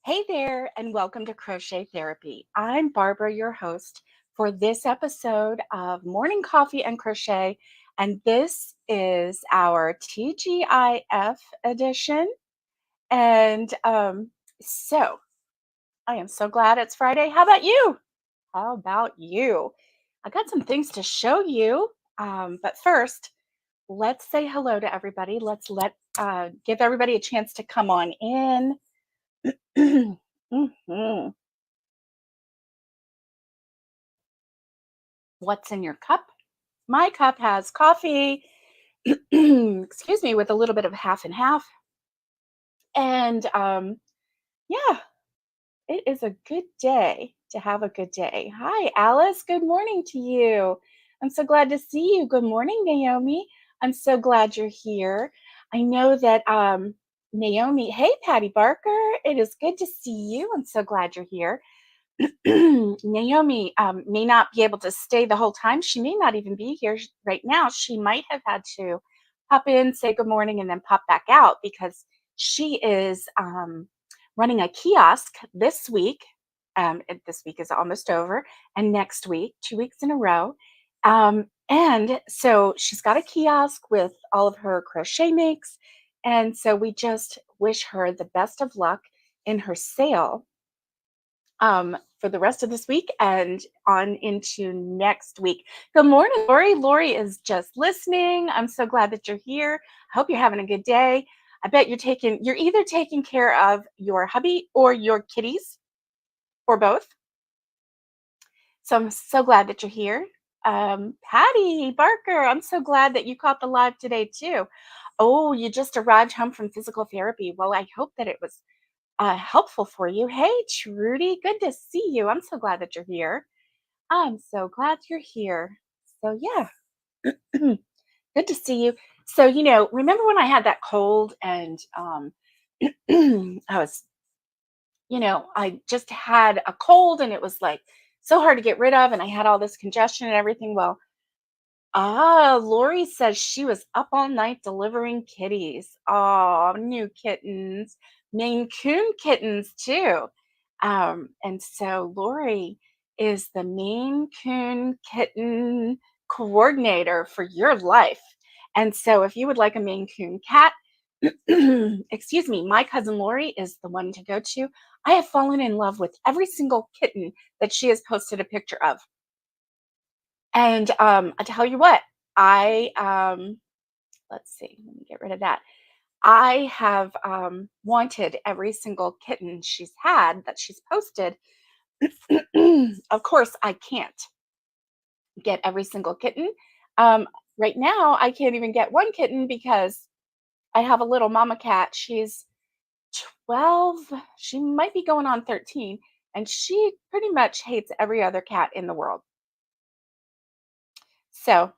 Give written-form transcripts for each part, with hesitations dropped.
Hey there, and welcome to Crochet Therapy. I'm Barbara, your host for this episode of Morning Coffee and Crochet, and this is our TGIF edition. And so I am so glad it's Friday. How about you? How about you? I got some things to show you, but first, let's say hello to everybody. Let's give everybody a chance to come on in. Mhm. What's in your cup? My cup has coffee, excuse me, with a little bit of half and half. And yeah, it is a good day to have a good day. Hi, Alice. Good morning to you. I'm so glad to see you. Good morning, Naomi. I'm so glad you're here. I know that Naomi, hey, Patty Barker. It is good to see you. I'm so glad you're here. Naomi may not be able to stay the whole time. She may not even be here right now. She might have had to pop in, say good morning, and then pop back out because she is running a kiosk this week. This week is almost over, and next week, 2 weeks in a row. And so she's got a kiosk with all of her crochet makes. And so we just wish her the best of luck in her sale for the rest of this week and on into next week. Good morning, Lori. Lori is just listening. I'm so glad that you're here. I hope you're having a good day. I bet you're either taking care of your hubby or your kitties or both. So I'm so glad that you're here. Patty Barker, I'm so glad that you caught the live today too. Oh, you just arrived home from physical therapy. Well, I hope that it was helpful for you. Hey, Trudy, good to see you. I'm so glad that you're here. I'm so glad you're here. So, yeah, good to see you. So, remember when I had that cold and I was, I just had a cold and it was like so hard to get rid of, and I had all this congestion and everything. Well, Lori says she was up all night delivering kitties. Oh, new kittens, Maine Coon kittens too. And so Lori is the Maine Coon kitten coordinator for your life. And so if you would like a Maine Coon cat, excuse me, my cousin Lori is the one to go to. I have fallen in love with every single kitten that she has posted a picture of. And I tell you what, I let's see, let me get rid of that. I have wanted every single kitten she's had that she's posted. Of course, I can't get every single kitten. Right now, I can't even get one kitten because I have a little mama cat. She's 12, she might be going on 13, and she pretty much hates every other cat in the world. So,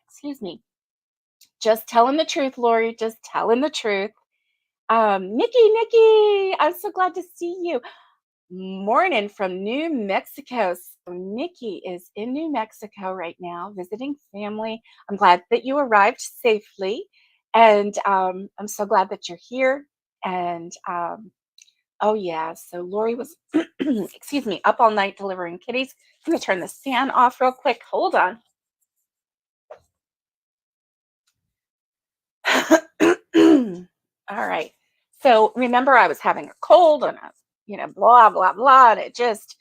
excuse me. Just telling the truth, Lori. Just telling the truth. Nikki, I'm so glad to see you. Morning from New Mexico. So Nikki is in New Mexico right now visiting family. I'm glad that you arrived safely. And I'm so glad that you're here. And oh, yeah. So Lori was, excuse me, up all night delivering kitties. I'm going to turn the fan off real quick. Hold on. All right. So remember, I was having a cold and blah, blah, blah. And it just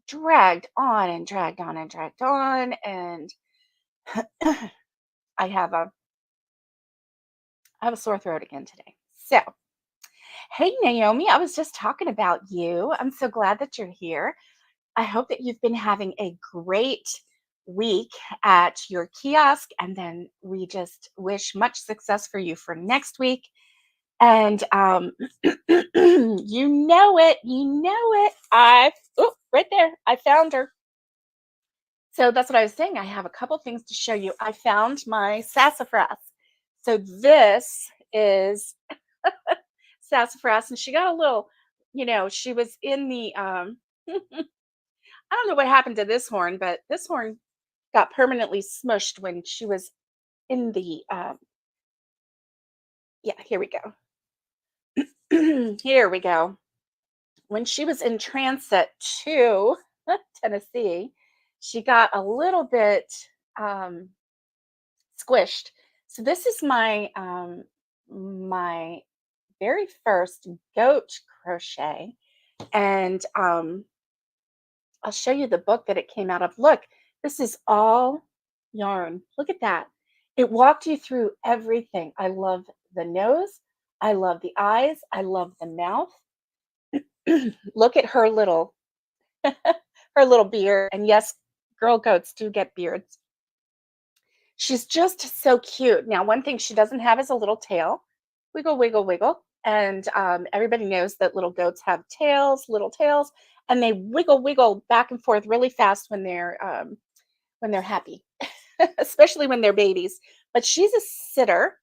dragged on and dragged on and dragged on. And I have I have a sore throat again today. So, hey, Naomi, I was just talking about you. I'm so glad that you're here. I hope that you've been having a great week at your kiosk. And then we just wish much success for you for next week. And you know it. Right there, I found her. So that's what I was saying. I have a couple things to show you. I found my sassafras. So this is sassafras, and she got a little, she was in the I don't know what happened to this horn, but this horn got permanently smushed when she was in the yeah, here we go. Here we go. When she was in transit to Tennessee, she got a little bit um, squished. So this is my very first goat crochet, and I'll show you the book that it came out of. Look, this is all yarn. Look at that. It walked you through everything. I love the nose. I love the eyes. I love the mouth. Look at her little beard. And yes, girl goats do get beards. She's just so cute. Now, one thing she doesn't have is a little tail. Wiggle, wiggle, wiggle. And everybody knows that little goats have tails, little tails, and they wiggle, wiggle back and forth really fast when they're happy, especially when they're babies. But she's a sitter,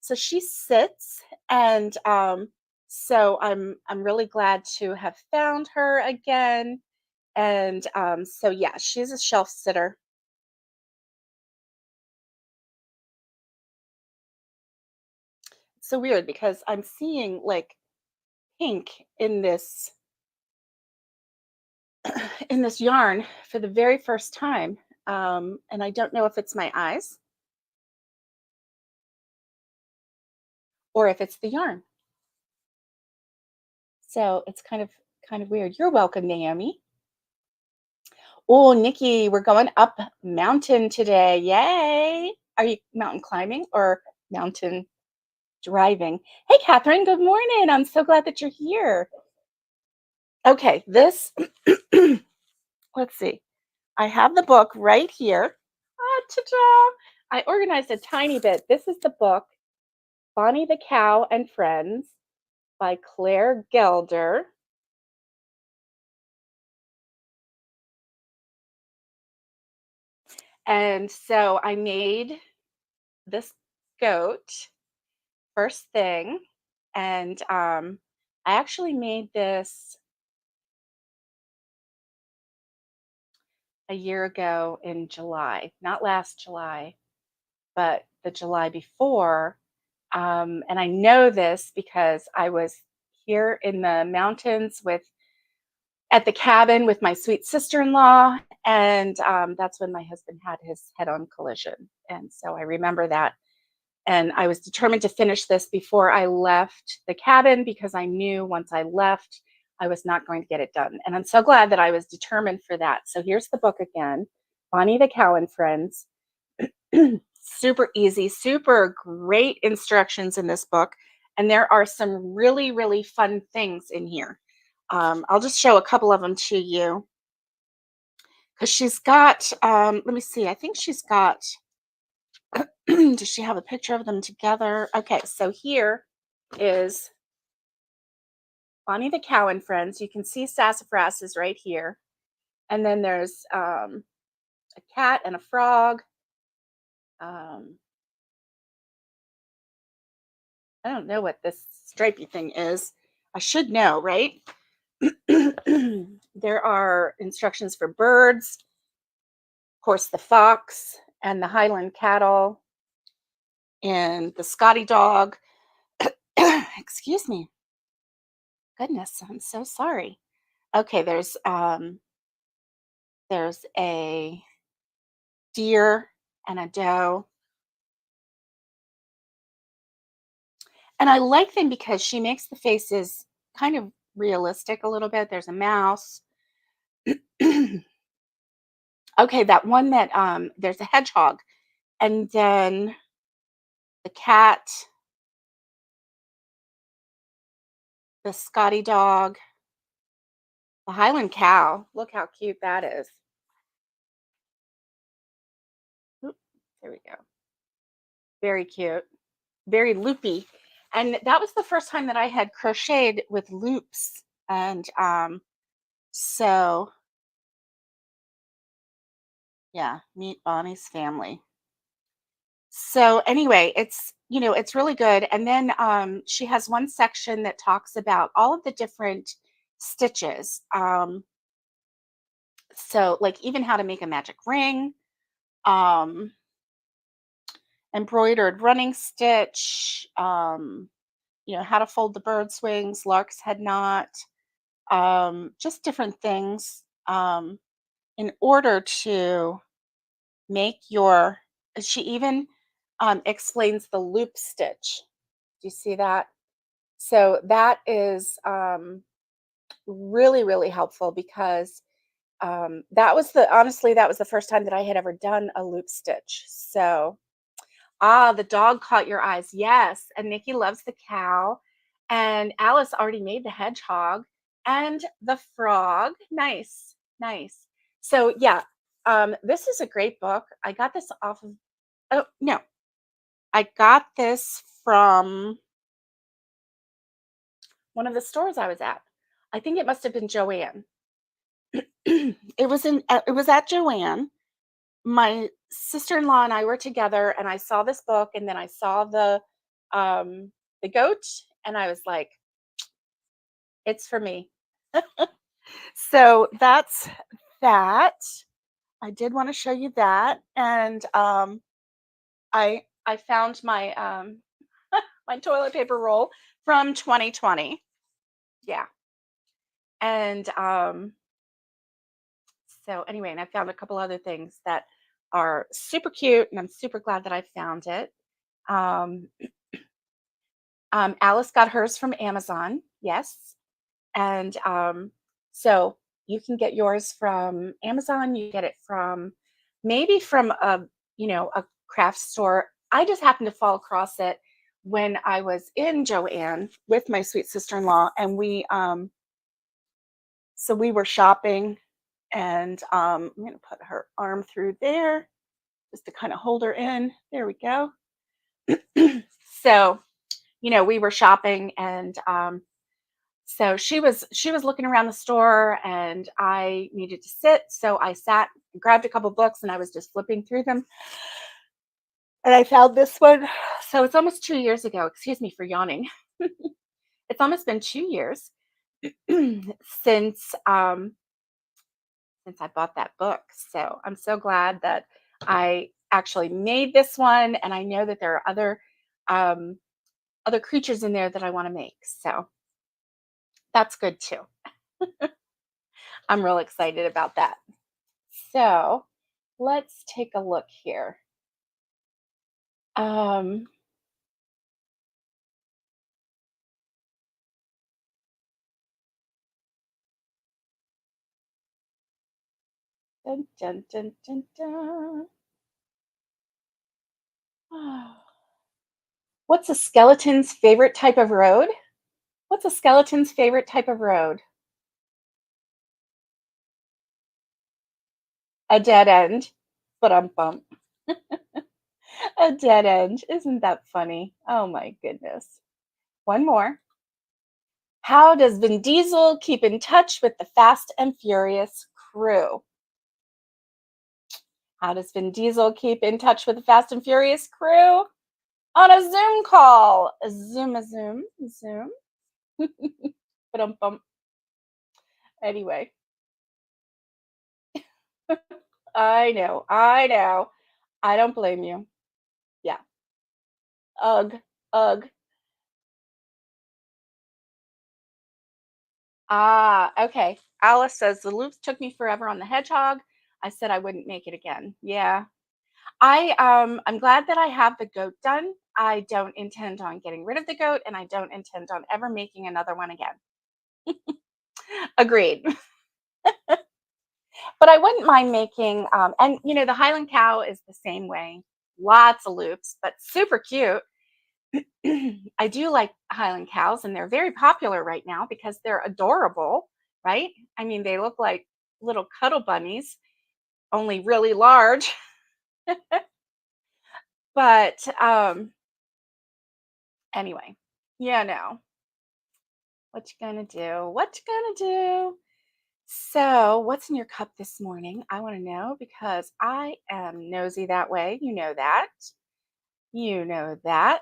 so she sits, and so I'm really glad to have found her again. And so yeah, she's a shelf sitter. It's so weird because I'm seeing like pink in this in this yarn for the very first time. And I don't know if it's my eyes or if it's the yarn. So it's kind of weird. You're welcome, Naomi. Oh, Nikki, we're going up mountain today. Yay. Are you mountain climbing or mountain driving? Hey, Catherine, good morning. I'm so glad that you're here. Okay, this, let's see. I have the book right here. Ah, ta-da! I organized a tiny bit. This is the book, Bonnie the Cow and Friends by Claire Gelder. And so I made this goat first thing. And I actually made this a year ago in July, not last July, but the July before. And I know this because I was here in the mountains at the cabin with my sweet sister-in-law, and that's when my husband had his head-on collision. And so I remember that. And I was determined to finish this before I left the cabin because I knew once I left, I was not going to get it done. And I'm so glad that I was determined for that. So here's the book again, Bonnie the Cow and Friends. Super easy, super great instructions in this book. And there are some really, really fun things in here. I'll just show a couple of them to you because she's got, let me see, I think she's got, does she have a picture of them together? Okay, so here is Bonnie the Cow and Friends. You can see Sassafras is right here. And then there's a cat and a frog. Um, I don't know what this stripy thing is. I should know, right? There are instructions for birds, of course, the fox and the Highland cattle and the Scotty dog. Excuse me. Goodness, I'm so sorry. Okay, there's a deer and a doe. And I like them because she makes the faces kind of realistic a little bit. There's a mouse. Okay, that one that there's a hedgehog, and then the cat, the Scotty dog, the Highland cow. Look how cute that is. Oop, there we go. Very cute. Very loopy. And that was the first time that I had crocheted with loops. And so yeah, meet Bonnie's family. So anyway, it's really good. And then she has one section that talks about all of the different stitches. So like even how to make a magic ring, um, embroidered running stitch, how to fold the bird's wings, lark's head knot, just different things in order to make your. She even explains the loop stitch. Do you see that? So that is really, really helpful because that was the first time that I had ever done a loop stitch. So, the dog caught your eyes. Yes. And Nikki loves the cow. And Alice already made the hedgehog and the frog. Nice. Nice. So, yeah, this is a great book. I got this off of, oh, no, I got this from one of the stores I was at. I think it must have been Joanne. It was at Joanne. My sister-in-law and I were together and I saw this book and then I saw the goat and I was like, it's for me. So that's that. I did want to show you that. And I found my my toilet paper roll from 2020. Yeah. And so anyway, and I found a couple other things that are super cute and I'm super glad that I found it. Um, Alice got hers from Amazon, yes, and so you can get yours from Amazon. You get it from maybe from a craft store. I just happened to fall across it when I was in Joanne with my sweet sister-in-law, and we were shopping, and I'm gonna put her arm through there just to kind of hold her in. There we go. So we were shopping and so she was looking around the store and I needed to sit. So I sat, grabbed a couple books and I was just flipping through them. And I found this one. So it's almost 2 years ago. Excuse me for yawning. It's almost been 2 years since since I bought that book. So I'm so glad that I actually made this one. And I know that there are other creatures in there that I want to make. So that's good too. I'm real excited about that. So let's take a look here. Um, dun, dun, dun, dun, dun. What's a skeleton's favorite type of road? What's a skeleton's favorite type of road? A dead end. But bump. A dead end. Isn't that funny? Oh my goodness. One more. How does Vin Diesel keep in touch with the Fast and Furious crew? How does Vin Diesel keep in touch with the Fast and Furious crew? On a Zoom call. A Zoom. But bump. Anyway, I know. I don't blame you. Yeah. Ugh. Ugh. Okay. Alice says the loops took me forever on the hedgehog. I said I wouldn't make it again. Yeah. I'm glad that I have the goat done. I don't intend on getting rid of the goat and I don't intend on ever making another one again. Agreed. But I wouldn't mind making and the Highland cow is the same way. Lots of loops, but super cute. I do like Highland cows and they're very popular right now because they're adorable, right? I mean, they look like little cuddle bunnies, only really large. But anyway, yeah, no. What you gonna do? What you gonna do? So, what's in your cup this morning? I want to know because I am nosy that way. You know that. You know that.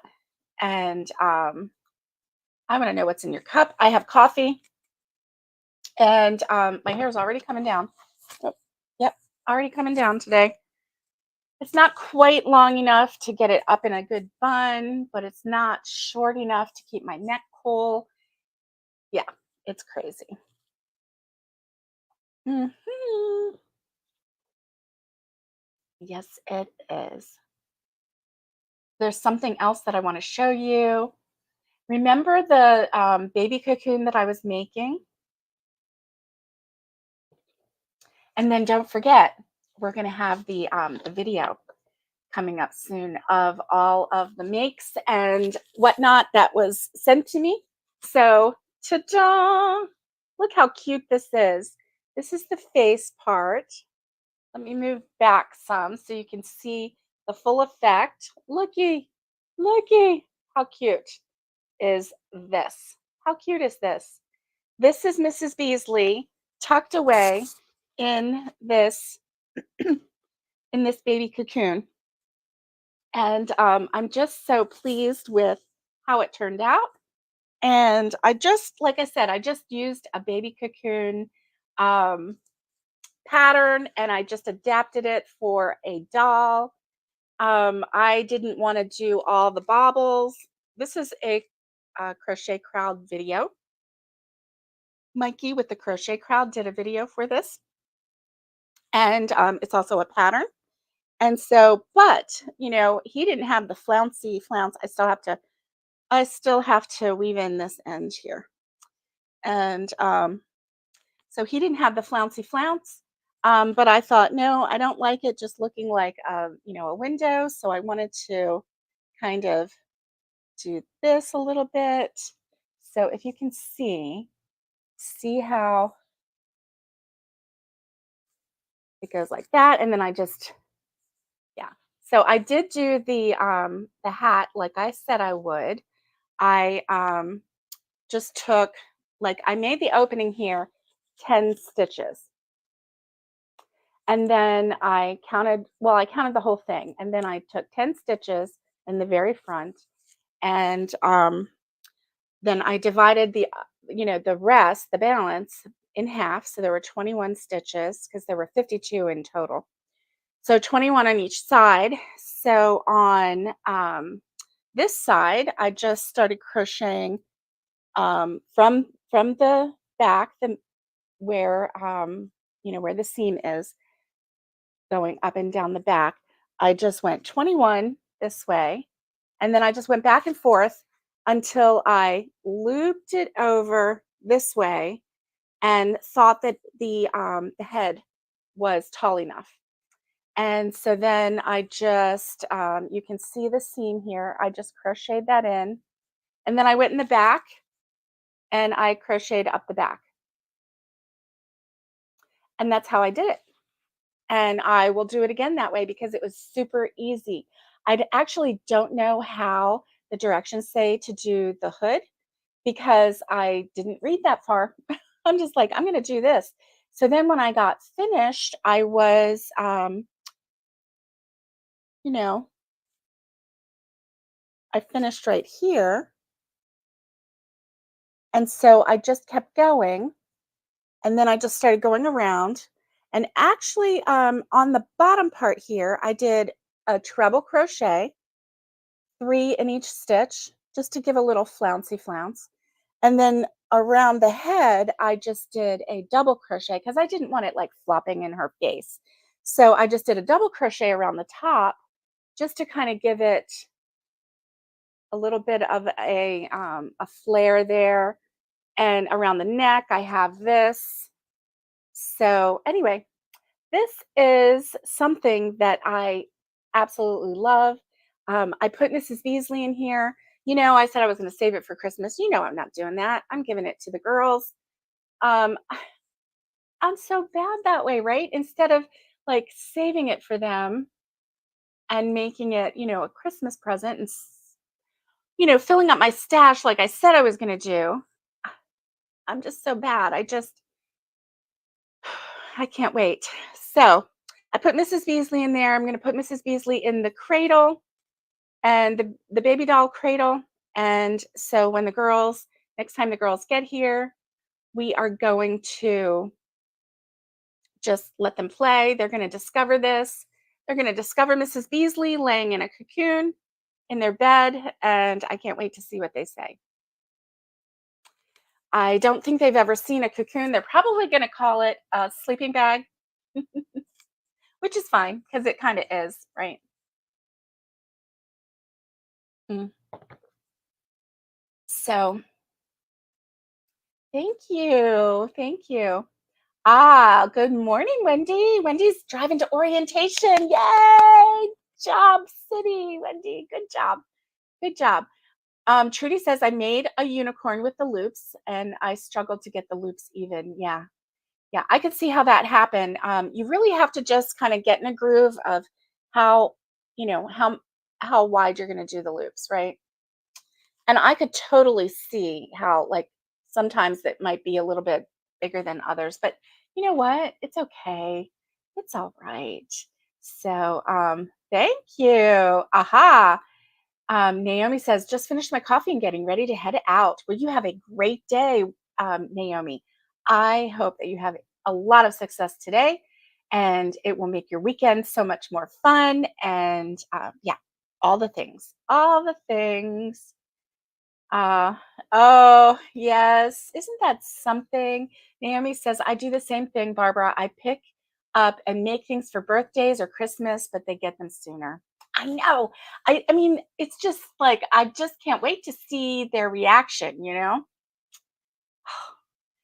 And I want to know what's in your cup. I have coffee and my hair is already coming down. Oh, yep, already coming down today. It's not quite long enough to get it up in a good bun, but it's not short enough to keep my neck cool. Yeah, it's crazy. Mhm. Yes, it is. There's something else that I want to show you. Remember the baby cocoon that I was making? And then don't forget, we're going to have the video coming up soon of all of the makes and whatnot that was sent to me. So, ta-da! Look how cute this is. This is the face part. Let me move back some so you can see the full effect. Looky, looky. How cute is this? How cute is this? This is Mrs. Beasley tucked away in this in this baby cocoon. And I'm just so pleased with how it turned out. And I just, like I said, I just used a baby cocoon um, pattern and I just adapted it for a doll. I didn't want to do all the baubles. This is a crochet crowd video. Mikey with the crochet crowd did a video for this. And it's also a pattern. And so, but he didn't have the flouncy flounce. I still have to weave in this end here. And so he didn't have the flouncy flounce. But I thought, no, I don't like it just looking like a window. So I wanted to kind of do this a little bit. So if you can see how it goes like that. And then I just, yeah. So I did do the hat like I said I would. I just took, like, I made the opening here 10 stitches. And then I counted the whole thing. And then I took 10 stitches in the very front. And then I divided the rest, the balance, in half. So there were 21 stitches because there were 52 in total. So 21 on each side. So on this side, I just started crocheting from the back, where where the seam is going up and down the back. I just went 21 this way, and then I just went back and forth until I looped it over this way and thought that the head was tall enough. And so then I just, you can see the seam here. I just crocheted that in, and then I went in the back and I crocheted up the back, and that's how I did it. And I will do it again that way because it was super easy. Actually don't know how the directions say to do the hood because I didn't read that far. I'm just like, I'm going to do this. So then when I got finished, I was, you know, I finished right here. And so I just kept going. And then I just started going around. And actually, on the bottom part here, I did a treble crochet, 3 in each stitch, just to give a little flouncy flounce. And then around the head, I just did a double crochet because I didn't want it like flopping in her face. So I just did a double crochet around the top just to kind of give it a little bit of a flare there. And around the neck, I have this. So anyway, this is something that I absolutely love. I put Mrs. Beasley in here. I said I was going to save it for Christmas. I'm not doing that. I'm giving it to the girls. Um, I'm so bad that way, right? Instead of like saving it for them and making it, a Christmas present and, filling up my stash like I said I was going to do. I'm just so bad. I can't wait. So I put Mrs. Beasley in there. I'm going to put Mrs. Beasley in the cradle and the baby doll cradle. And so when next time the girls get here, we are going to just let them play. They're going to discover this. They're going to discover Mrs. Beasley laying in a cocoon in their bed, and I can't wait to see what they say. I don't think they've ever seen a cocoon. They're probably going to call it a sleeping bag, which is fine because it kind of is, right? Mm. So, thank you. Thank you. Ah, good morning, Wendy. Wendy's driving to orientation. Yay! Job City, Wendy. Good job. Good job. Trudy says I made a unicorn with the loops and I struggled to get the loops even. Yeah. Yeah, I could see how that happened. You really have to just kind of get in a groove of how, you know, how wide you're going to do the loops, right? And I could totally see how, like, sometimes it might be a little bit bigger than others, but you know what? It's okay. It's all right. So, thank you. Aha. Naomi says, just finished my coffee and getting ready to head out. Well, you have a great day, Naomi. I hope that you have a lot of success today and it will make your weekend so much more fun. And yeah, all the things, all the things. Uh, oh, yes. Isn't that something? Naomi says, I do the same thing, Barbara. I pick up and make things for birthdays or Christmas, but they get them sooner. I know. I mean, it's just like I just can't wait to see their reaction, you know?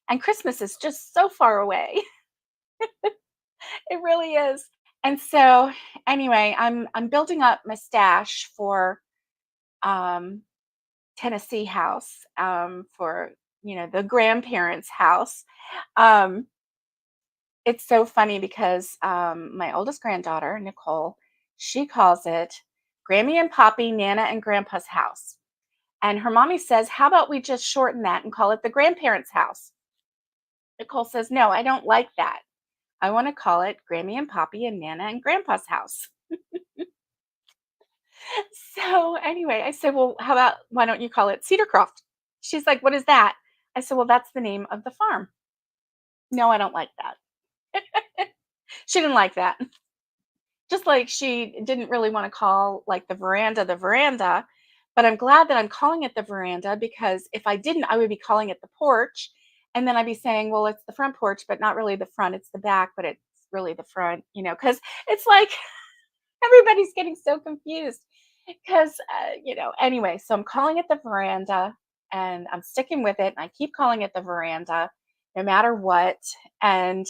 And Christmas is just so far away. It really is. And so anyway, I'm building up my stash for um Tennessee house, for, the grandparents' house. Um, it's so funny because my oldest granddaughter, Nicole, she calls it Grammy and Poppy, Nana and Grandpa's house. And her mommy says, how about we just shorten that and call it the grandparents' house? Nicole says, no, I don't like that. I want to call it Grammy and Poppy and Nana and Grandpa's house. So anyway, I said, well, how about why don't you call it Cedarcroft? She's like, what is that? I said, well, that's the name of the farm. No, I don't like that. She didn't like that. Just like she didn't really want to call like the veranda. But I'm glad that I'm calling it the veranda because if I didn't, I would be calling it the porch. And then I'd be saying, well, it's the front porch, but not really the front, it's the back, but it's really the front, because it's like everybody's getting so confused. Because, anyway, so I'm calling it the veranda and I'm sticking with it. And I keep calling it the veranda no matter what. And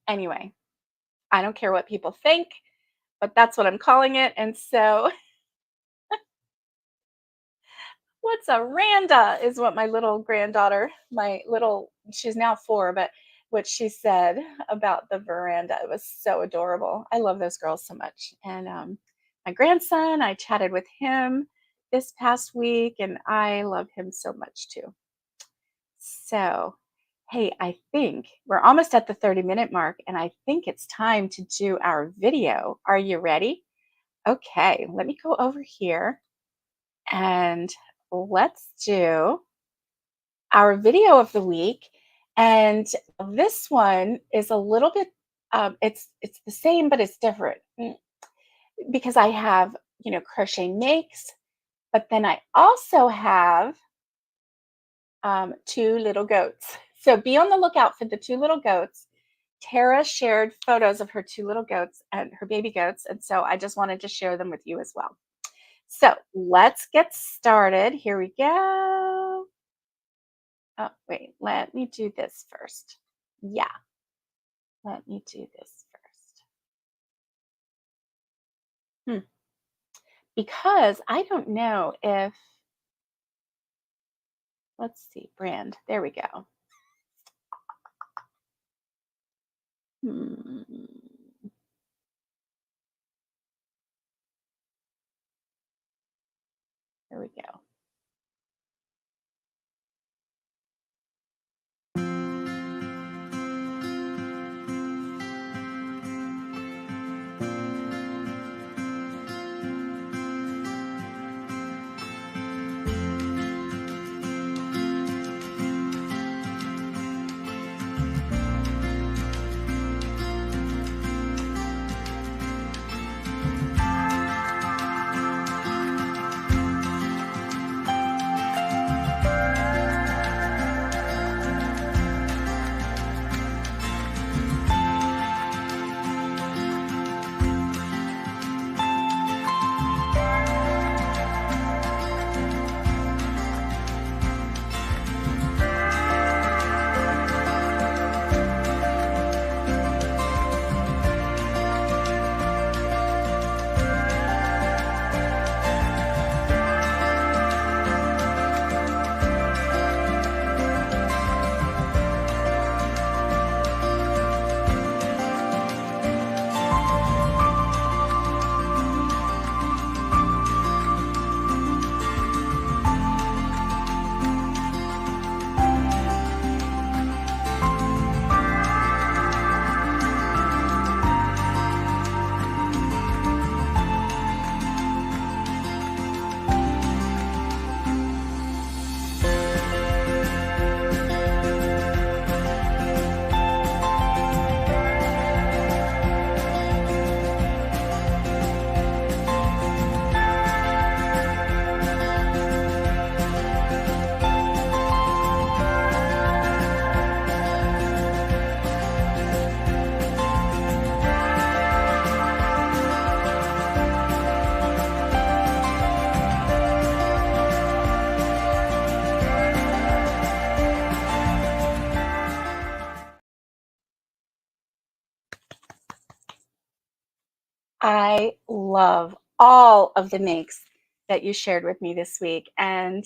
anyway, I don't care what people think, but that's what I'm calling it. And so, what's a randa is what my little granddaughter, she's now 4, but what she said about the veranda. It was so adorable. I love those girls so much. And my grandson, I chatted with him this past week, and I love him so much too. So, hey, I think we're almost at the 30-minute mark, and I think it's time to do our video. Are you ready? Okay, let me go over here and let's do our video of the week. And this one is a little bit, it's the same, but it's different because I have, crochet makes, but then I also have 2 little goats. So be on the lookout for the 2 little goats. Tara shared photos of her 2 little goats and her baby goats. And so I just wanted to share them with you as well. So let's get started. Here we go. Oh, wait, let me do this first. Yeah, let me do this first. Because I don't know if, let's see, brand. There we go. Hmm. There we go. I love all of the makes that you shared with me this week. And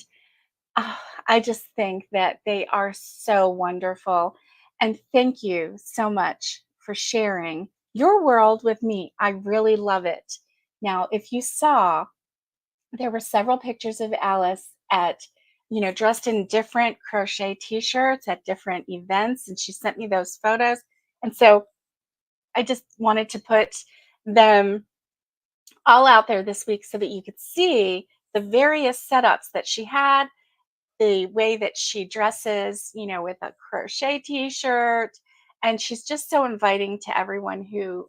ah, I just think that they are so wonderful. And thank you so much for sharing your world with me. I really love it. Now, if you saw, there were several pictures of Alice at, dressed in different crochet t-shirts at different events, and she sent me those photos. And so I just wanted to put them all out there this week so that you could see the various setups that she had, the way that she dresses, with a crochet t-shirt. And she's just so inviting to everyone who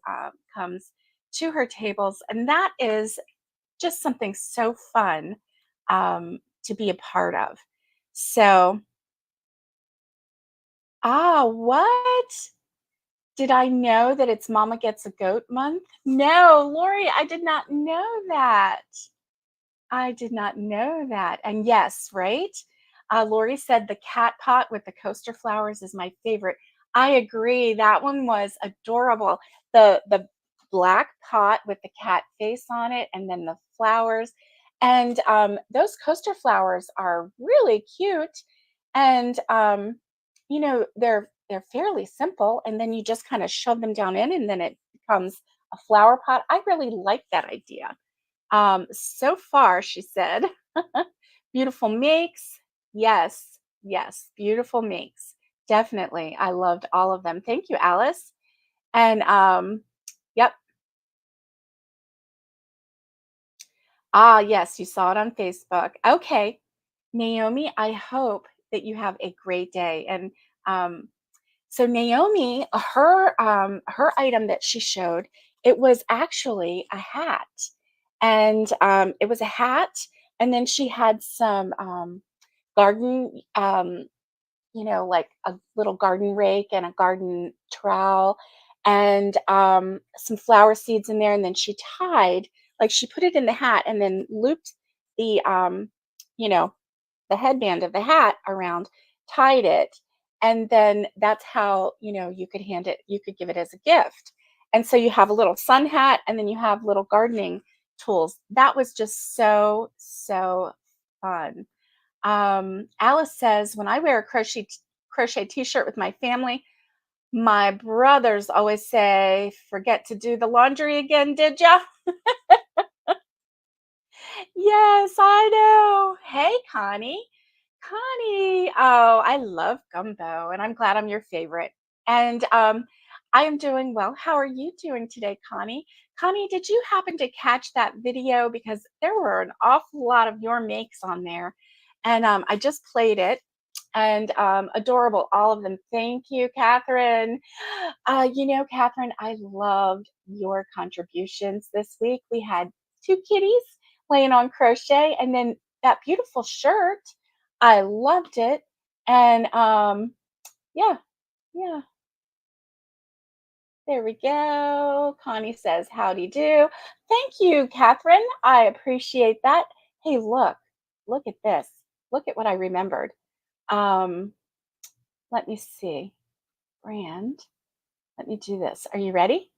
comes to her tables. And that is just something so fun to be a part of. So, what? Did I know that it's Mama Gets a Goat month? No, Lori, I did not know that. I did not know that. And yes, right? Lori said the cat pot with the coaster flowers is my favorite. I agree. That one was adorable. The black pot with the cat face on it, and then the flowers. And those coaster flowers are really cute. And they're fairly simple. And then you just kind of shove them down in, and then it becomes a flower pot. I really like that idea. So far, she said, beautiful makes. Yes, yes, beautiful makes. Definitely. I loved all of them. Thank you, Alice. And yep. Yes, you saw it on Facebook. Okay. Naomi, I hope that you have a great day. And um, so Naomi, her item that she showed, it was actually a hat. And it was a hat, and then she had some garden, like a little garden rake and a garden trowel, and some flower seeds in there. And then she tied, like she put it in the hat and then looped the, you know, the headband of the hat around, tied it, and then that's how, you could you could give it as a gift. And so you have a little sun hat, and then you have little gardening tools. That was just so, so fun. Alice says, when I wear a crochet t-shirt with my family, my brothers always say, "Forget to do the laundry again, did ya?" Yes, I know. Hey, Connie. Connie. Oh, I love gumbo, and I'm glad I'm your favorite. And I am doing well. How are you doing today, Connie? Connie, did you happen to catch that video? Because there were an awful lot of your makes on there. And I just played it, and adorable, all of them. Thank you, Catherine. Catherine, I loved your contributions this week. We had two kitties laying on crochet, and then that beautiful shirt. I loved it. And yeah, yeah, there we go. Connie says, "Howdy do." Thank you, Catherine. I appreciate that. Hey, look at this. Look at what I remembered. Um, let me see. Brand. Let me do this. Are you ready?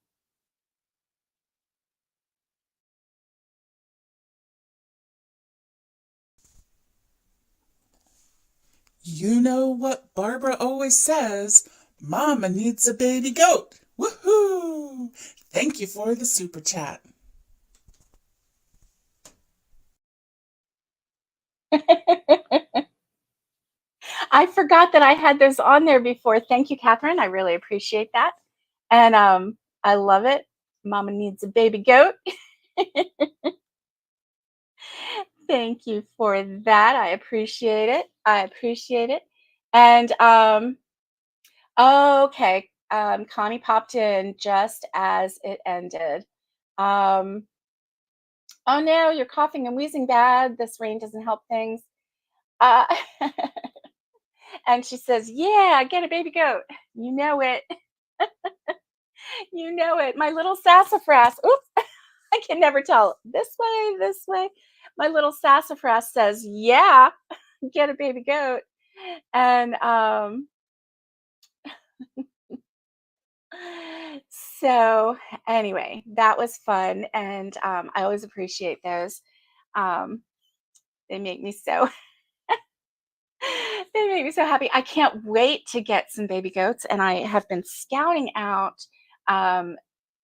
You know what Barbara always says? Mama needs a baby goat. Woohoo! Thank you for the super chat. I forgot that I had those on there before. Thank you, Catherine. I really appreciate that. And I love it. Mama needs a baby goat. Thank you for that. I appreciate it. I appreciate it. And okay, Connie popped in just as it ended. Um, oh no, you're coughing and wheezing bad. This rain doesn't help things. Uh, and she says, "Yeah, get a baby goat. You know it. You know it. My little sassafras." Oop, I can never tell. This way, this way. My little sassafras says, "Yeah, get a baby goat." And So, anyway, that was fun, and, I always appreciate those. Um, they make me so they make me so happy. I can't wait to get some baby goats, and I have been scouting out, um,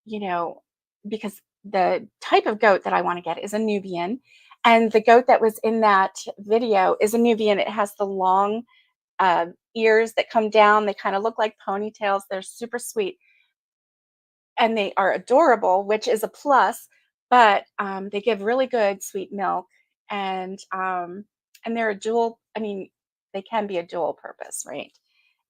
you know, because the type of goat that I wanna get is a Nubian, and the goat that was in that video is a Nubian. It has the long, ears that come down. They kinda look like ponytails. They're super sweet. And they are adorable, which is a plus, but, they give really good sweet milk, and they're a dual I mean, they can be a dual purpose, right?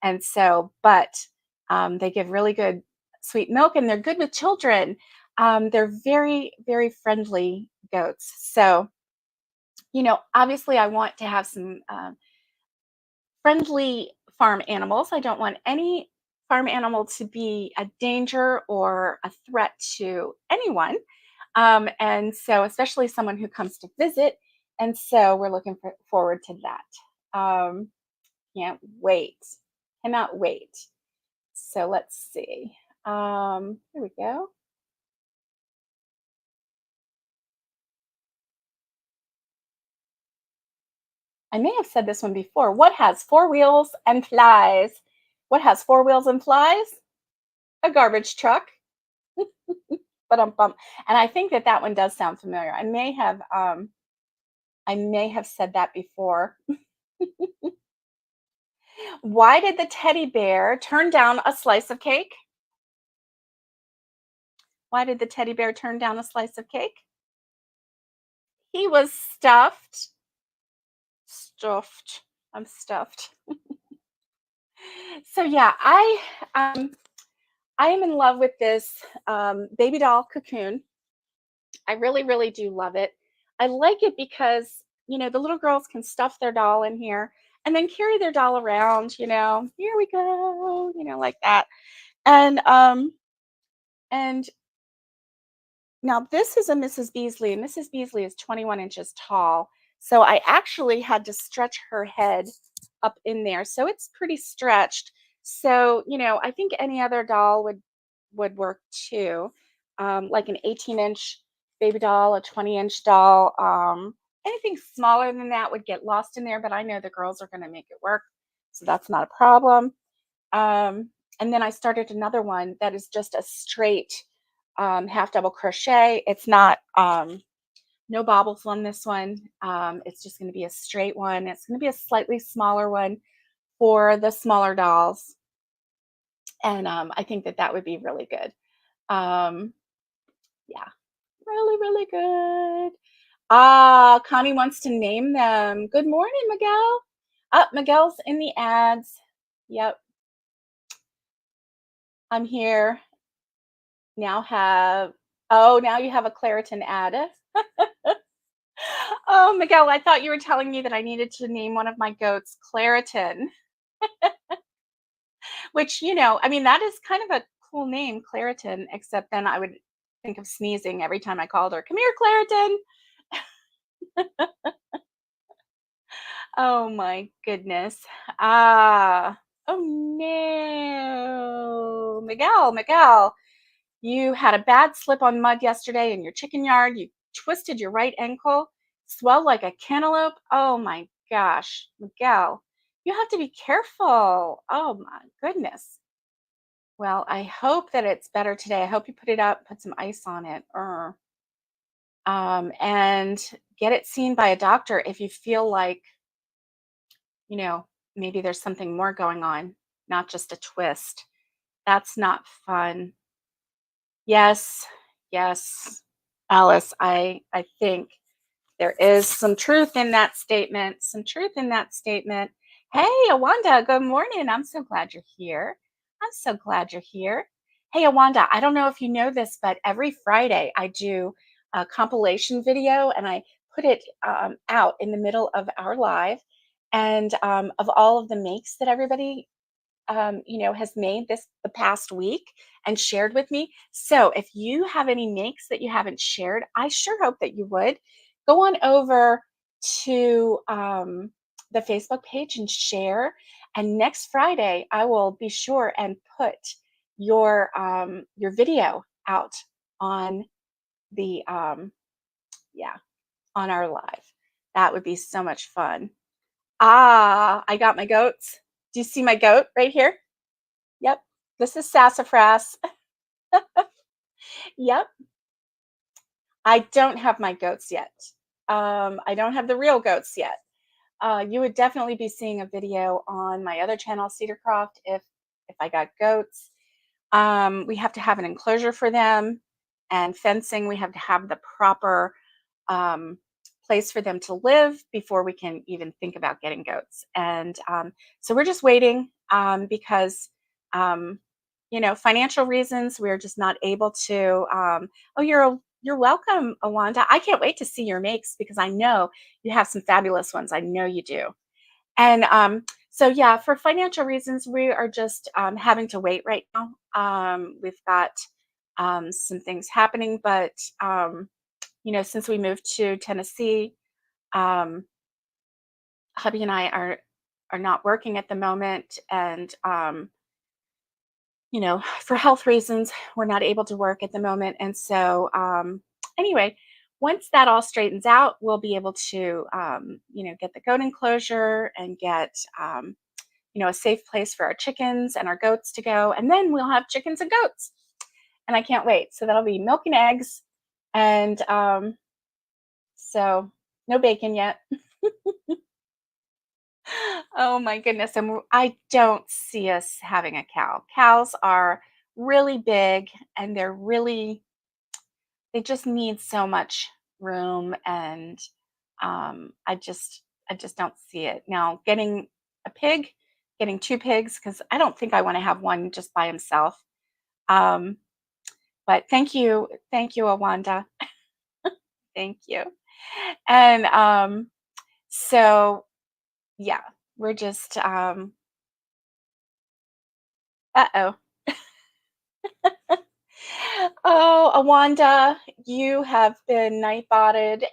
And so but, they give really good sweet milk, and they're good with children. They're very, very friendly goats. So, obviously, I want to have some, friendly farm animals. I don't want any farm animal to be a danger or a threat to anyone. And so, especially someone who comes to visit. And so, we're looking forward to that. Can't wait. Cannot wait. So, let's see. Here we go. I may have said this one before. What has four wheels and flies? What has four wheels and flies? A garbage truck. Ba-dum-bum. And I think that that one does sound familiar. I may have said that before. Why did the teddy bear turn down a slice of cake? Why did the teddy bear turn down a slice of cake? He was stuffed. Stuffed. I'm stuffed. So yeah, I am in love with this baby doll cocoon. I really, really do love it. I like it because, the little girls can stuff their doll in here and then carry their doll around, here we go, like that. And now this is a Mrs. Beasley, and Mrs. Beasley is 21 inches tall. So I actually had to stretch her head up in there. So it's pretty stretched. So, I think any other doll would work too. Like an 18-inch baby doll, a 20-inch doll. Anything smaller than that would get lost in there, but I know the girls are going to make it work. So that's not a problem. And then I started another one that is just a straight half double crochet. It's not no bobbles on this one. It's just going to be a straight one. It's going to be a slightly smaller one for the smaller dolls, and I think that that would be really good. Um, yeah, really, really good. Ah, Connie wants to name them. Good morning, Miguel. Miguel's in the ads. Yep, I'm here. Now have Oh, now you have a Claritin ad. Oh, Miguel, I thought you were telling me that I needed to name one of my goats Claritin, which, I mean, that is kind of a cool name, Claritin, except then I would think of sneezing every time I called her. Come here, Claritin. Oh my goodness. Ah, oh no. Miguel, you had a bad slip on mud yesterday in your chicken yard. You twisted your right ankle, swelled like a cantaloupe. Oh my gosh, Miguel, you have to be careful. Oh my goodness. Well, I hope that it's better today. I hope you put it up, put some ice on it, and get it seen by a doctor if you feel like, you know, maybe there's something more going on, not just a twist. That's not fun. Yes, yes, Alice, I think there is some truth in that statement. Some truth in that statement. Hey, Awanda, good morning. I'm so glad you're here. I'm so glad you're here. Hey, Awanda, I don't know if you know this, but every Friday I do a compilation video and I put it out in the middle of our live and of all of the makes that everybody has made this the past week and shared with me. So if you have any makes that you haven't shared, I sure hope that you would go on over to the Facebook page and share. And next Friday, I will be sure and put your video out on the yeah, on our live. That would be so much fun. Ah, I got my goats. Do you see my goat right here? Yep. This is sassafras. Yep. I don't have my goats yet. I don't have the real goats yet. You would definitely be seeing a video on my other channel, Cedarcroft, if I got goats. We have to have an enclosure for them and fencing. We have to have the proper um, place for them to live before we can even think about getting goats. And so we're just waiting because, um, financial reasons. We're just not able to. Oh, you're welcome, Awanda. I can't wait to see your makes because I know you have some fabulous ones. I know you do. And so, yeah, for financial reasons, we are just having to wait right now. We've got some things happening, but since we moved to Tennessee, um, hubby and I are not working at the moment, and for health reasons, we're not able to work at the moment. And so, anyway, once that all straightens out, we'll be able to, get the goat enclosure and get, a safe place for our chickens and our goats to go. And then we'll have chickens and goats. And I can't wait. So that'll be milk and eggs. And so no bacon yet. Oh my goodness. And I don't see us having a cow. Cows are really big and they just need so much room. And I just don't see it. Now, getting a pig, getting two pigs, because I don't think I want to have one just by himself. Um, but thank you, Awanda. Thank you. And so yeah, we're just uh-oh. Oh, Awanda, you have been night botted.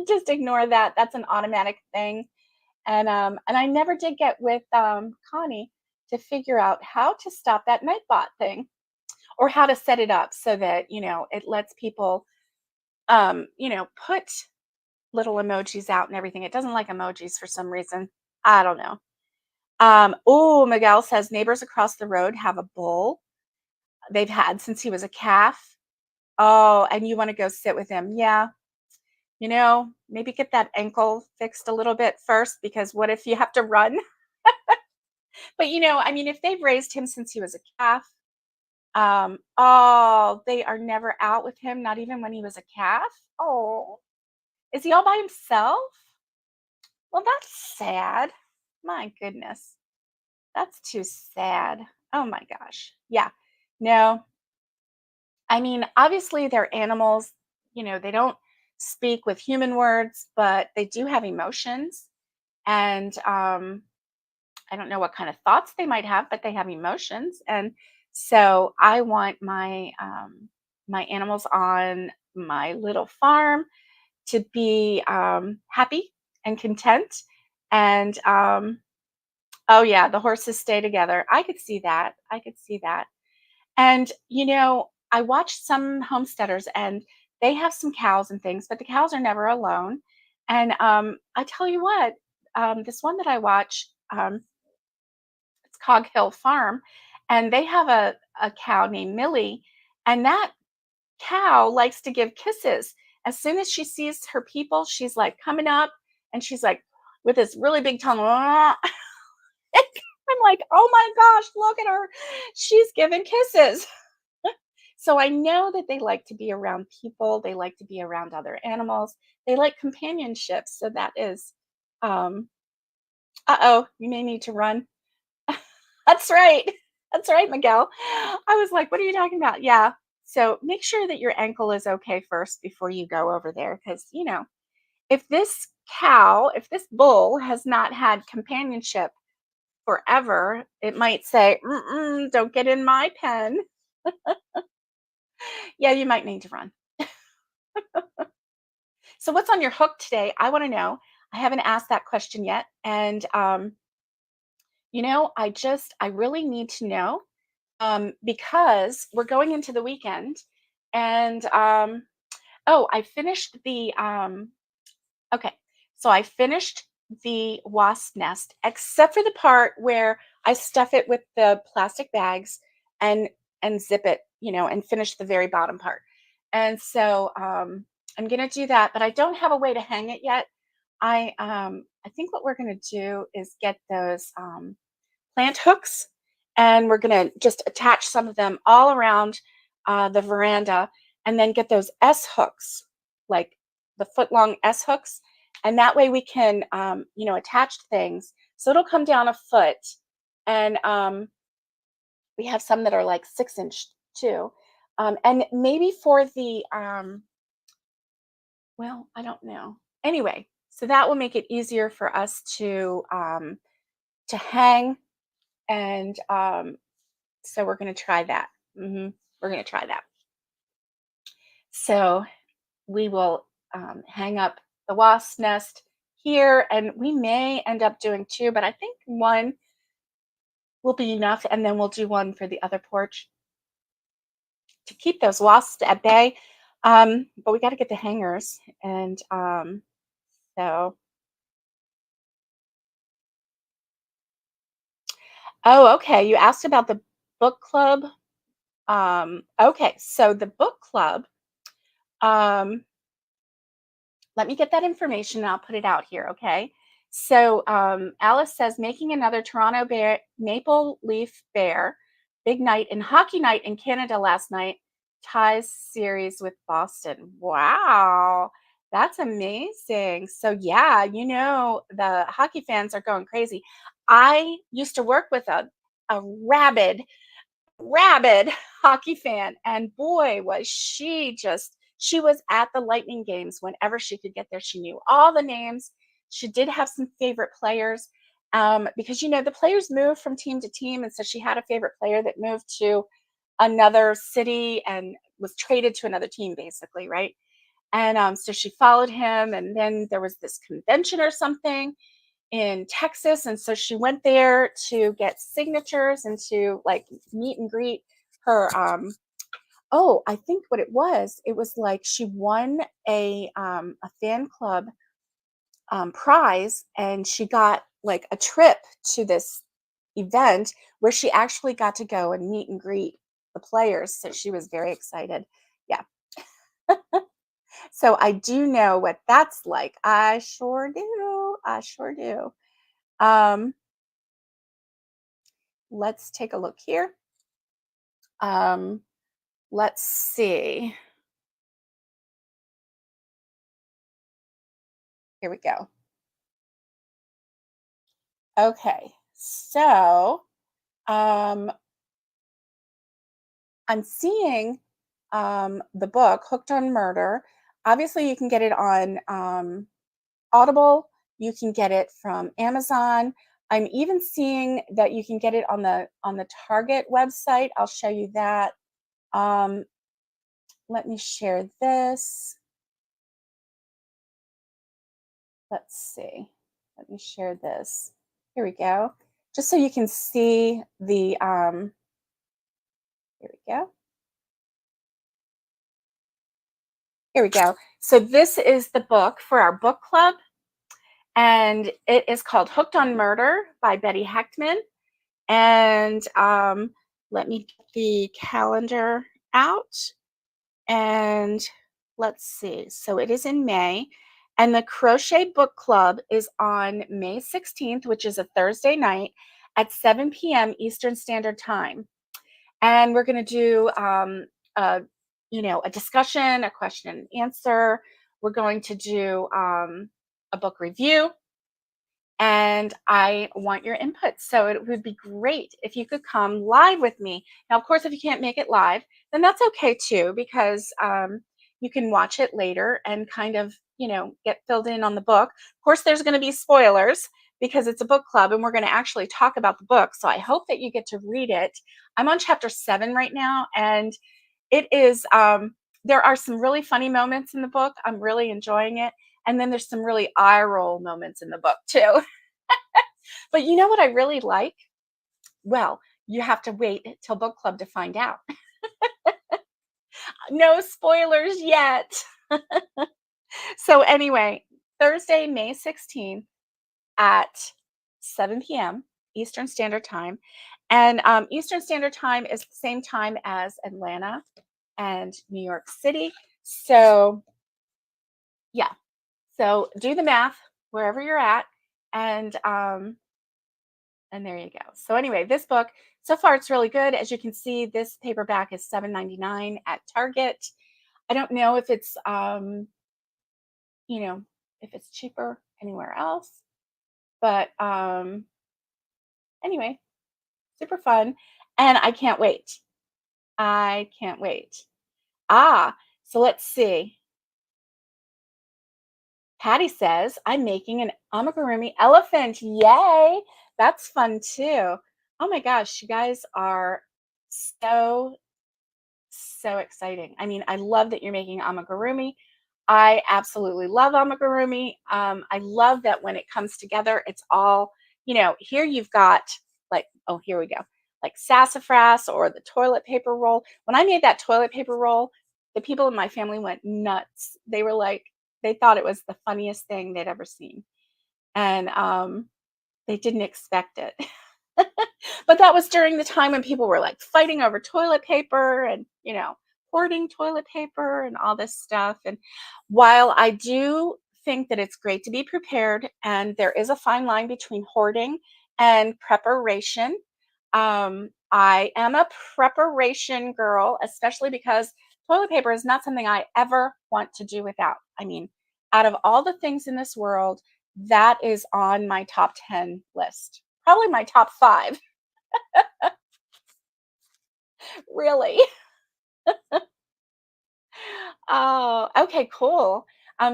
Just ignore that. That's an automatic thing. And I never did get with Connie to figure out how to stop that nightbot thing or how to set it up so that it lets people put little emojis out and everything. It doesn't like emojis for some reason. I don't know. Oh, Miguel says neighbors across the road have a bull they've had since he was a calf. Oh, and you want to go sit with him. Yeah. Maybe get that ankle fixed a little bit first because what if you have to run? But I mean, if they've raised him since he was a calf, oh, they are never out with him, not even when he was a calf. Oh, is he all by himself? Well, that's sad. My goodness. That's too sad. Oh my gosh. Yeah. No, I mean, obviously they're animals, they don't speak with human words, but they do have emotions. And I don't know what kind of thoughts they might have, but they have emotions. And so I want my animals on my little farm to be happy and content. And oh yeah, the horses stay together. I could see that. I could see that. And, I watched some homesteaders and they have some cows and things, but the cows are never alone. And I tell you what, this one that I watch, it's Cog Hill Farm, and they have a cow named Millie, and that cow likes to give kisses. As soon as she sees her people, she's like coming up and she's like with this really big tongue. I'm like, oh my gosh, look at her. She's giving kisses. So I know that they like to be around people, they like to be around other animals, they like companionship. So that is, um, uh-oh, you may need to run. That's right. That's right, Miguel. I was like, what are you talking about? Yeah. So make sure that your ankle is okay first before you go over there. Because, if this bull has not had companionship forever, it might say, mm-mm, don't get in my pen. Yeah, you might need to run. So what's on your hook today? I want to know. I haven't asked that question yet. And I really need to know because we're going into the weekend, and oh, I finished the okay. So I finished the wasp nest, except for the part where I stuff it with the plastic bags and zip it, and finish the very bottom part. And so I'm gonna do that, but I don't have a way to hang it yet. I think what we're gonna do is get those plant hooks, and we're gonna just attach some of them all around the veranda, and then get those S hooks, like the foot long S hooks, and that way we can, attach things. So it'll come down a foot, and we have some that are like 6 inch too. And maybe for the, well, I don't know. Anyway, so that will make it easier for us to hang, and so we're going to try that. We're going to try that. So we will hang up the wasp nest here, and we may end up doing two, but I think one will be enough, and then we'll do one for the other porch to keep those wasps at bay. But we got to get the hangers, and so. Oh, okay. You asked about the book club. Okay, so the book club. Um, Let me get that information and I'll put it out here, okay? So Alice says, making another Toronto Bear Maple Leaf Bear, big night and hockey night in Canada last night, ties series with Boston. Wow, that's amazing. So yeah, the hockey fans are going crazy. I used to work with a rabid hockey fan, and boy was she was at the Lightning games whenever she could get there. She knew all the names. She did have some favorite players, because the players move from team to team, and so she had a favorite player that moved to another city and was traded to another team, basically, right? And so she followed him, and then there was this convention or something in Texas, and so she went there to get signatures and to like meet and greet her. Oh, I think what it was like she won a fan club prize, and she got like a trip to this event where she actually got to go and meet and greet the players. So she was very excited. Yeah. So I do know what that's like. I sure do. I sure do. Um, let's take a look here. Um, let's see. Here we go. Okay, so um, I'm seeing the book Hooked on Murder. Obviously, you can get it on Audible. You can get it from Amazon. I'm even seeing that you can get it on the Target website. I'll show you that. Um, let me share this. Let's see. Let me share this. Here we go. Just so you can see the, here we go. Here we go. So this is the book for our book club, and it is called Hooked on Murder by Betty Hechtman. And let me get the calendar out, and let's see. So it is in May, and the Crochet Book Club is on May 16th, which is a Thursday night at 7 p.m. Eastern Standard Time. And we're going to do a discussion, a question and answer. We're going to do a book review, and I want your input. So it would be great if you could come live with me. Now, of course, if you can't make it live, then that's okay too, because you can watch it later and kind of, get filled in on the book. Of course, there's going to be spoilers because it's a book club and we're going to actually talk about the book. So I hope that you get to read it. I'm on chapter 7 right now, and it is, there are some really funny moments in the book. I'm really enjoying it. And then there's some really eye roll moments in the book too. But you know what I really like? Well, You have to wait till book club to find out. No spoilers yet. So anyway, Thursday, May 16th at 7 p.m. Eastern Standard Time. And Eastern Standard Time is the same time as Atlanta and New York City. So yeah, so do the math wherever you're at, and there you go. So anyway, this book so far it's really good. As you can see, this paperback is $7.99 at Target. I don't know if it's you know, if it's cheaper anywhere else, but anyway, super fun, and I can't wait. I can't wait. Ah, so let's see. Patty says, I'm making an amigurumi elephant. Yay! That's fun too. Oh my gosh, you guys are so, so exciting. I mean, I love that you're making amigurumi. I absolutely love amigurumi. I love that when it comes together, it's all, here you've got like, oh, here we go, like sassafras or the toilet paper roll. When I made that toilet paper roll, the people in my family went nuts. They were like, they thought it was the funniest thing they'd ever seen. And they didn't expect it. But that was during the time when people were like fighting over toilet paper and, hoarding toilet paper and all this stuff. And while I do think that it's great to be prepared, and there is a fine line between hoarding and preparation, I am a preparation girl, especially because toilet paper is not something I ever want to do without. I mean, out of all the things in this world, that is on my top 10 list. Probably my top 5, really. Oh, okay, cool.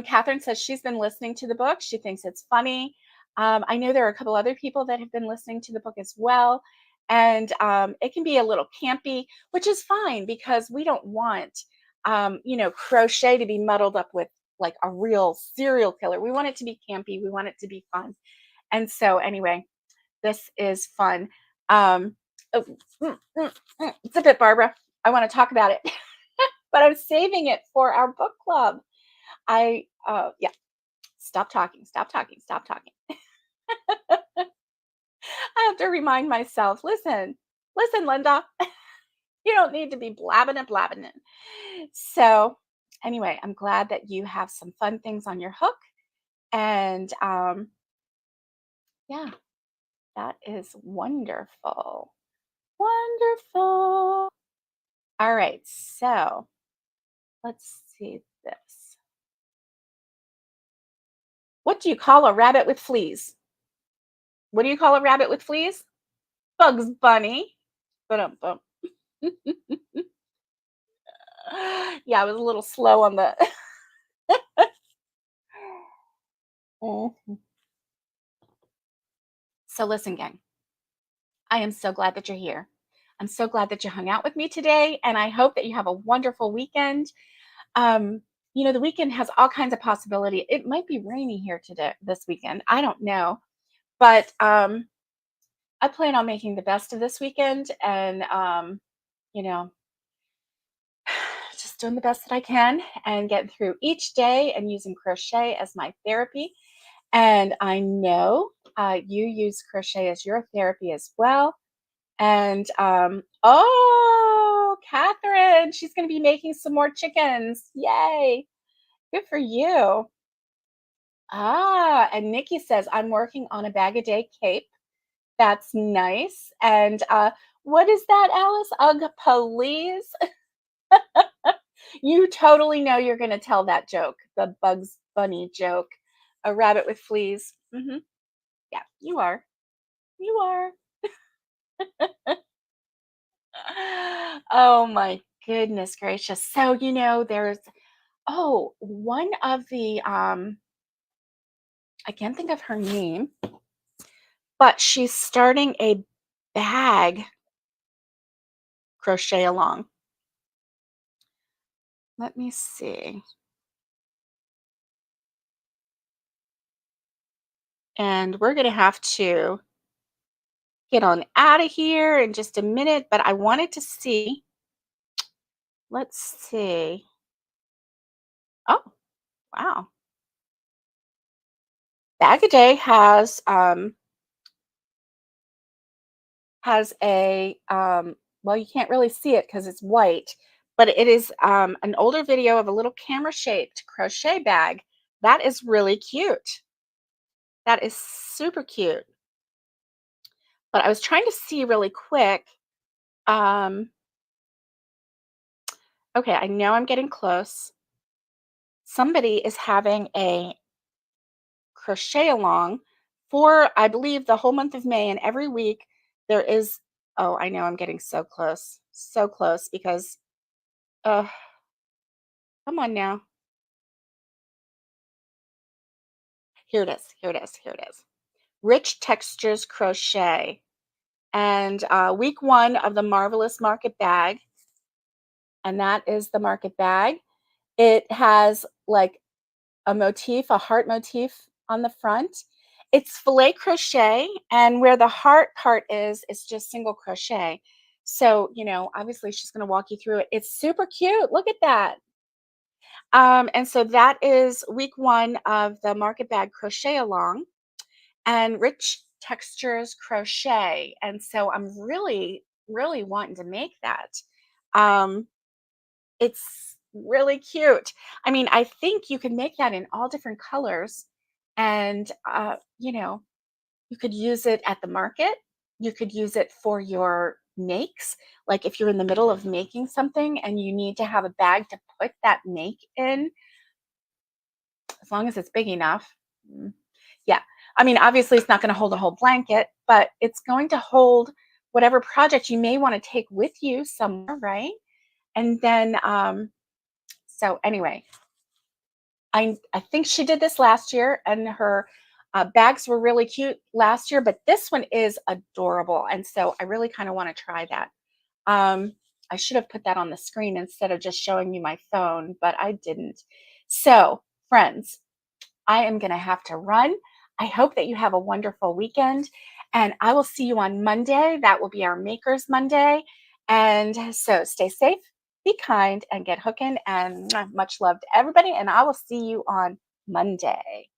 Catherine says she's been listening to the book. She thinks it's funny. I know there are a couple other people that have been listening to the book as well. And it can be a little campy, which is fine because we don't want, crochet to be muddled up with like a real serial killer. We want it to be campy. We want it to be fun. And so, anyway, this is fun. Oh, zip it, Barbara. I want to talk about it, but I'm saving it for our book club. Yeah, stop talking, stop talking, stop talking. I have to remind myself, listen, Linda, you don't need to be blabbing and blabbing it. So, anyway, I'm glad that you have some fun things on your hook. And yeah, that is wonderful. Wonderful. All right, so let's see this. What do you call a rabbit with fleas? What do you call a rabbit with fleas? Bugs Bunny. Ba-dum-bum. Yeah, I was a little slow on the. Mhm. So listen, gang, I am so glad that you're here. I'm so glad that you hung out with me today, and I hope that you have a wonderful weekend. Um, the weekend has all kinds of possibility. It might be rainy here today, this weekend. I don't know, but I plan on making the best of this weekend, and you know, just doing the best that I can and getting through each day and using crochet as my therapy. And I know you use crochet as your therapy as well. And oh, Catherine, she's going to be making some more chickens. Yay. Good for you. Ah, and Nikki says, I'm working on a bag a day cape. That's nice. And what is that, Alice? Ugh, please. You totally know you're going to tell that joke, the Bugs Bunny joke. A rabbit with fleas. Yeah, you are. You are. Oh my goodness gracious. So, there's one of the I can't think of her name, but she's starting a bag crochet along. Let me see. And we're going to have to get on out of here in just a minute, but I wanted to see. Let's see. Oh, wow. Bag a Day has a well, you can't really see it because it's white, but it is an older video of a little camera shaped crochet bag. That is really cute. That is super cute. But I was trying to see really quick. Um, okay, I know I'm getting close. Somebody is having a crochet along for, I believe, the whole month of May, and every week there is. Oh, I know I'm getting so close because. Uh, Come on now. Here it is. Here it is. Here it is. Rich Textures Crochet, and week one of the Marvelous Market Bag, and that is the market bag. It has like a motif, a heart motif on the front. It's filet crochet, and where the heart part is just single crochet. So, obviously she's going to walk you through it. It's super cute. Look at that. And so that is week one of the market bag crochet along, and Rich Textures Crochet. And so I'm really, really wanting to make that. Um, it's really cute. I mean, I think you can make that in all different colors. And, you could use it at the market. You could use it for your makes. Like if you're in the middle of making something and you need to have a bag to put that make in, as long as it's big enough. Mm, yeah. I mean, obviously, it's not going to hold a whole blanket, but it's going to hold whatever project you may want to take with you somewhere, right? And then, so anyway, I think she did this last year, and her bags were really cute last year, but this one is adorable, and so I really kind of want to try that. Um, I should have put that on the screen instead of just showing you my phone, but I didn't. So, friends, I am going to have to run. I hope that you have a wonderful weekend, and I will see you on Monday. That will be our Makers Monday. And so stay safe, be kind, and get hooking. And much love to everybody. And I will see you on Monday.